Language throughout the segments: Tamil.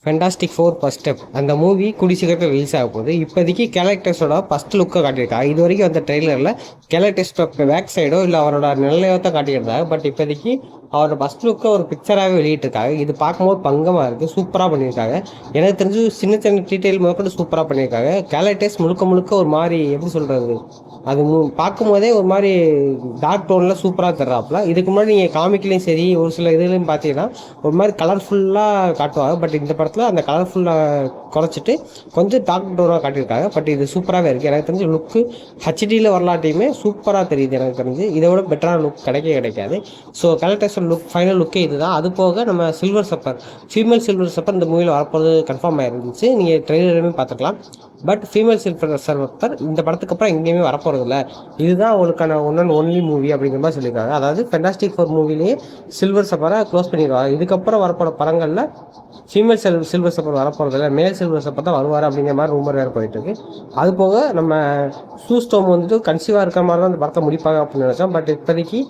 ஃபென்டாஸ்டிக் ஃபோர் ஃபர்ஸ்ட் ஸ்டெப் அந்த மூவி கூடிய சீக்கிரத்தில் ரிலீஸ் ஆக போகுது. இப்போதைக்கு கேரக்டர்ஸோட ஃபஸ்ட் லுக்கை காட்டியிருக்காங்க. இது வரைக்கும் அந்த ட்ரெய்லரில் கேரக்டர்ஸோட பேக் சைடோ இல்லை அவரோட நிலையோ தான் காட்டியிருந்தாங்க. பட் இப்போதைக்கு அவரோட ஃபஸ்ட் லுக்கை ஒரு பிக்சராகவே வெளியிட்டிருக்காங்க. இது பார்க்கும்போது பங்கமாக இருக்குது, சூப்பராக பண்ணியிருக்காங்க. எனக்கு தெரிஞ்சு சின்ன சின்ன டீட்டெயில் முதற்கொண்டு சூப்பராக பண்ணியிருக்காங்க. கேரக்டர்ஸ் முழுக்க முழுக்க ஒரு மாதிரி எப்படி சொல்கிறது, அது பார்க்கும்போதே ஒரு மாதிரி டார்க் டோனில் சூப்பராக தர்றாப்புல. இதுக்கு முன்னாடி நீங்கள் காமிக்லேயும் சரி ஒரு சில இதுலையும் பார்த்தீங்கன்னா ஒரு மாதிரி கலர்ஃபுல்லாக காட்டுவாங்க. பட் இந்த படத்தில் அந்த கலர்ஃபுல்லாக குறைச்சிட்டு கொஞ்சம் டார்க் டோனாக காட்டியிருக்காங்க. பட் இது சூப்பராகவே இருக்குது. எனக்கு தெரிஞ்ச லுக்கு ஹச்டியில் வரலாட்டையுமே சூப்பராக தெரியுது. எனக்கு தெரிஞ்சு இதை விட பெட்டரான லுக் கிடைக்காது. ஸோ கேரக்டர்ஸோட லுக் ஃபைனல் லுக்கே இதுதான். அது போக நம்ம silver supper, female silver supper இந்த மூவியில் வரப்போகிறது கன்ஃபார்ம் ஆயிருந்துச்சு. நீங்கள் ட்ரெய்லருமே பார்த்துக்கலாம். பட் ஃபீமேல் சில்வர் சப்பர் இந்த படத்துக்கு அப்புறம் எங்கேயுமே வரப்போகிறது இல்லை. இதுதான் அவங்களுக்கான ஒன்லி மூவி அப்படிங்கிற மாதிரி சொல்லியிருக்காங்க. அதாவது ஃபென்டாஸ்டிக் ஃபோர் மூவிலேயே சில்வர் சப்பரை க்ளோஸ் பண்ணிடுவாங்க. இதுக்கப்புறம் வரப்போகிற படங்களில் ஃபீமேல் சில்வர் சப்பர் வரப்போகிறது இல்லை, மேல் சில்வர் சப்பர் தான் வருவார் அப்படிங்கிற மாதிரி ரூமர் வேறு போயிட்டுருக்கு. அது போக நம்ம சூஸ்டோம் வந்துட்டு கன்சீவாக இருக்கிற மாதிரி தான் அந்த படத்தை முடிப்பாங்க அப்படின்னு நினச்சோம். பட் இப்போதைக்கு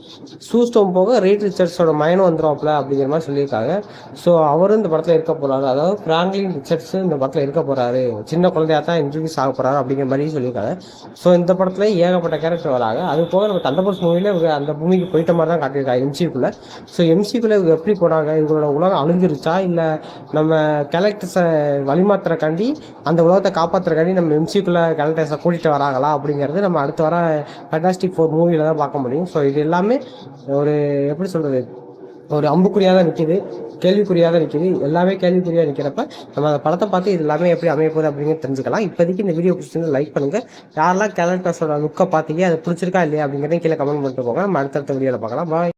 சூஸ்டோம் போக ரீட் ரிச்சர்ட்ஸோட மயனும் வந்துடுவாப்ல அப்படிங்கிற மாதிரி சொல்லியிருக்காங்க. ஸோ அவரும் இந்த படத்தில் இருக்க போகிறாரு. அதாவது ஃப்ராங்க்லின் ரிச்சர்ட்ஸு இந்த படத்தில் இருக்க போகிறாரு, சின்ன குழந்தையாக தான் இன்ட்ரடியூஸ் ஆக போகிறாரு அப்படிங்கிற மாதிரி சொல்லியிருக்காங்க. ஸோ இந்த படத்தில் ஏகப்பட்ட கேரக்டர் வராங்க. அது போக நம்ம தண்டர்போல்ட்ஸ் மூவியில் அந்த பூமிக்கு போயிட்ட மாதிரி தான் காட்டியிருக்காங்க எம்சிக்குள்ளே. ஸோ எம்சிக்குள்ளே இவங்க எப்படி போனாங்க, இவங்களோட உலகம் அழிஞ்சிருச்சா இல்லை நம்ம கேரக்டர்ஸை வழிமாத்துறக்காண்டி அந்த உலகத்தை காப்பாற்றுறக்காண்டி நம்ம எம்சிக்குள்ளே கேரக்டர்ஸை கூட்டிகிட்டு வராங்களா அப்படிங்கிறது நம்ம அடுத்து வர ஃபென்டாஸ்டிக் ஃபோர் மூவியில் தான் பார்க்க முடியும். ஸோ இது எல்லாமே ஒரு எப்படி சொல்கிறது, ஒரு அம்புக்குறியாக தான் நிற்கிது, கேள்விக்குறியாக தான் நிற்கிது. எல்லாமே கேள்விக்குறியாக நிற்கிறப்ப நம்ம அந்த படத்தை பார்த்து இது எல்லாமே எப்படி அமைய போகுது அப்படிங்கிறது தெரிஞ்சுக்கலாம். இப்போதைக்கு இந்த வீடியோ பிடிச்சிருந்து லைக் பண்ணுங்கள். யாரெல்லாம் கேரக்டர்ஸோட லுக்கை பார்த்தீங்க, அது பிடிச்சிருக்கா இல்லையா அப்படிங்கிறதையும் கீழே கமெண்ட் பண்ணிட்டு போங்க. நம்ம அடுத்தடுத்த வீடியோவில் பார்க்கலாம். பாய்.